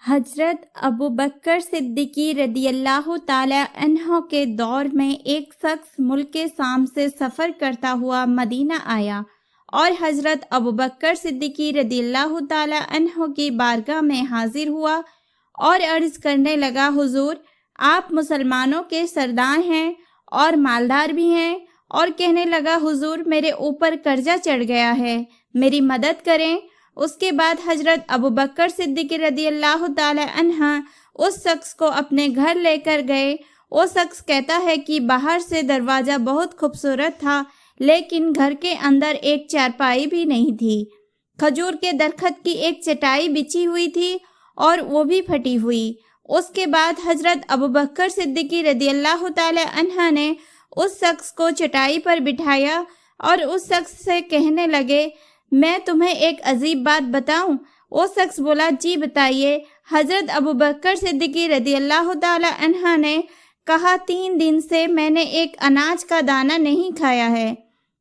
حضرت ابو بکر صدیقی رضی اللہ تعالی عنہ کے دور میں ایک شخص ملک شام سے سفر کرتا ہوا مدینہ آیا اور حضرت ابو بکر صدیقی رضی اللہ تعالی عنہ کی بارگاہ میں حاضر ہوا اور عرض کرنے لگا، حضور آپ مسلمانوں کے سردار ہیں اور مالدار بھی ہیں، اور کہنے لگا، حضور میرے اوپر قرضہ چڑھ گیا ہے، میری مدد کریں۔ اس کے بعد حضرت ابو بکر صدیق رضی اللہ تعالی عنہ اس شخص کو اپنے گھر لے کر گئے۔ وہ شخص کہتا ہے کہ باہر سے دروازہ بہت خوبصورت تھا، لیکن گھر کے اندر ایک چارپائی بھی نہیں تھی۔ کھجور کے درخت کی ایک چٹائی بچھی ہوئی تھی اور وہ بھی پھٹی ہوئی۔ اس کے بعد حضرت ابو بکر صدیقی رضی اللہ تعالی عنہ نے اس شخص کو چٹائی پر بٹھایا اور اس شخص سے کہنے لگے، میں تمہیں ایک عجیب بات بتاؤں؟ وہ شخص بولا، جی بتائیے۔ حضرت ابو بکر صدیقی رضی اللہ تعالی عنہ نے کہا، 3 دن سے میں نے ایک اناج کا دانہ نہیں کھایا ہے،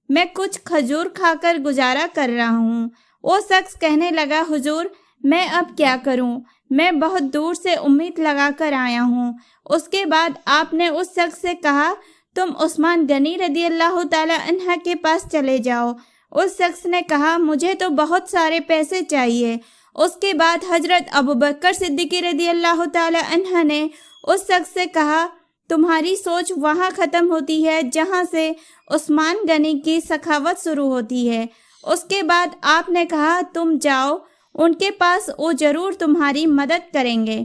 میں کچھ کھجور کھا کر گزارا کر رہا ہوں۔ وہ شخص کہنے لگا، حضور میں اب کیا کروں؟ میں بہت دور سے امید لگا کر آیا ہوں۔ اس کے بعد آپ نے اس شخص سے کہا، تم عثمان غنی رضی اللہ تعالی عنہ کے پاس چلے جاؤ۔ اس شخص نے کہا، مجھے تو بہت سارے پیسے چاہیے۔ اس کے بعد حضرت ابو بکر صدیقی رضی اللہ تعالی عنہ نے اس شخص سے کہا، تمہاری سوچ وہاں ختم ہوتی ہے جہاں سے عثمان غنی کی سخاوت شروع ہوتی ہے۔ اس کے بعد آپ نے کہا، تم جاؤ ان کے پاس، وہ ضرور تمہاری مدد کریں گے۔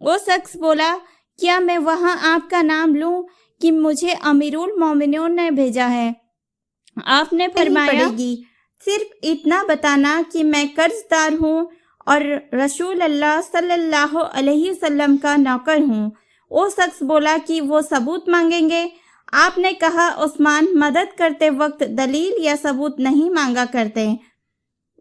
وہ شخص بولا، کیا میں وہاں آپ کا نام لوں کہ مجھے امیر المومنین نے بھیجا ہے؟ آپ نے فرمایا، صرف اتنا بتانا کہ میں قرض دار ہوں اور رسول اللہ صلی اللہ علیہ وسلم کا نوکر ہوں۔ وہ شخص بولا کہ وہ ثبوت مانگیں گے۔ آپ نے کہا، عثمان مدد کرتے وقت دلیل یا ثبوت نہیں مانگا کرتے۔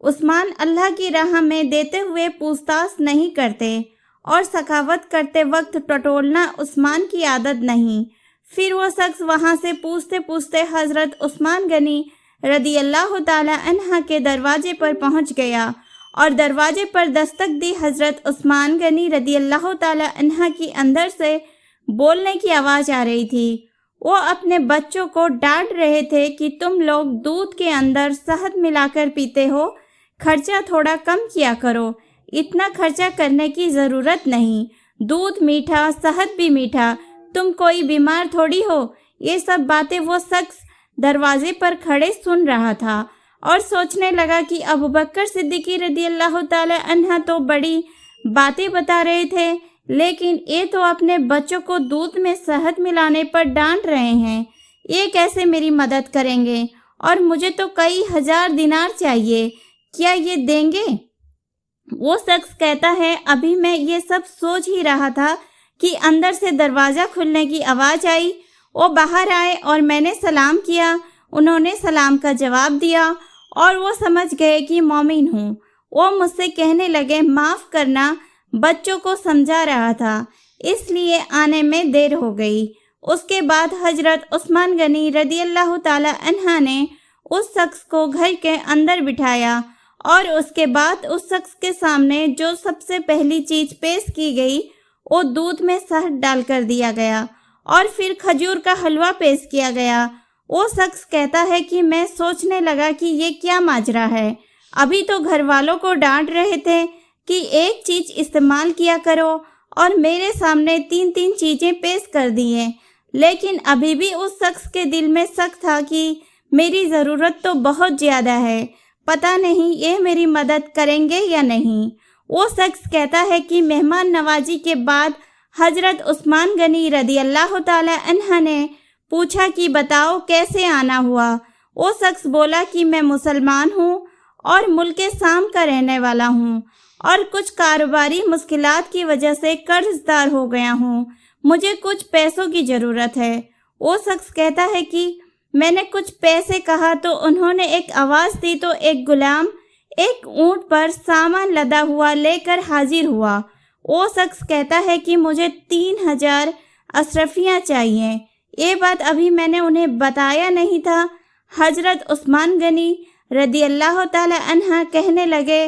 عثمان اللہ کی راہ میں دیتے ہوئے پوچھ تاچھ نہیں کرتے، اور سخاوت کرتے وقت ٹٹولنا عثمان کی عادت نہیں۔ پھر وہ شخص وہاں سے پوچھتے پوچھتے حضرت عثمان غنی رضی اللہ تعالی عنہ کے دروازے پر پہنچ گیا، اور دروازے پر دستک دی۔ حضرت عثمان غنی رضی اللہ تعالی عنہ کی اندر سے بولنے کی آواز آ رہی تھی۔ وہ اپنے بچوں کو ڈانٹ رہے تھے کہ تم لوگ دودھ کے اندر شہد ملا کر پیتے ہو، خرچہ تھوڑا کم کیا کرو، اتنا خرچہ کرنے کی ضرورت نہیں، دودھ میٹھا، شہد بھی میٹھا، تم کوئی بیمار تھوڑی ہو۔ یہ سب باتیں وہ شخص دروازے پر کھڑے سن رہا تھا اور سوچنے لگا کہ ابو بکر صدیقی رضی اللہ تعالی عنہ تو بڑی باتیں بتا رہے تھے، لیکن یہ تو اپنے بچوں کو دودھ میں شہد ملانے پر ڈانٹ رہے ہیں، یہ کیسے میری مدد کریں گے؟ اور مجھے تو کئی 1000 دینار چاہیے، کیا یہ دیں گے؟ وہ شخص کہتا ہے، ابھی میں یہ سب سوچ ہی رہا تھا کہ اندر سے دروازہ کھلنے کی آواز آئی۔ وہ باہر آئے اور میں نے سلام کیا، انہوں نے سلام کا جواب دیا اور وہ سمجھ گئے کہ مومن ہوں۔ وہ مجھ سے کہنے لگے، معاف کرنا، بچوں کو سمجھا رہا تھا اس لیے آنے میں دیر ہو گئی۔ اس کے بعد حضرت عثمان غنی رضی اللہ تعالی عنہ نے اس شخص کو گھر کے اندر بٹھایا، اور اس کے بعد اس شخص کے سامنے جو سب سے پہلی چیز پیش کی گئی وہ دودھ میں شہد ڈال کر دیا گیا، اور پھر کھجور کا حلوہ پیش کیا گیا۔ وہ شخص کہتا ہے کہ میں سوچنے لگا کہ یہ کیا ماجرا ہے، ابھی تو گھر والوں کو ڈانٹ رہے تھے کہ ایک چیز استعمال کیا کرو، اور میرے سامنے 3 چیزیں پیش کر دی ہیں، لیکن ابھی بھی اس شخص کے دل میں شک تھا کہ میری ضرورت تو بہت زیادہ ہے، پتہ نہیں یہ میری مدد کریں گے یا نہیں۔ وہ شخص کہتا ہے کہ مہمان نوازی کے بعد حضرت عثمان غنی رضی اللہ تعالی عنہ نے پوچھا کہ بتاؤ کیسے آنا ہوا؟ وہ شخص بولا کہ میں مسلمان ہوں اور ملک شام کا رہنے والا ہوں، اور کچھ کاروباری مشکلات کی وجہ سے قرض دار ہو گیا ہوں، مجھے کچھ پیسوں کی ضرورت ہے۔ وہ شخص کہتا ہے کہ میں نے کچھ پیسے کہا تو انہوں نے ایک آواز دی تو ایک غلام ایک اونٹ پر سامان لدا ہوا لے کر حاضر ہوا۔ وہ شخص کہتا ہے کہ مجھے 3000 اشرفیاں چاہیے، یہ بات ابھی میں نے انہیں بتایا نہیں تھا۔ حضرت عثمان غنی رضی اللہ تعالی عنہ کہنے لگے،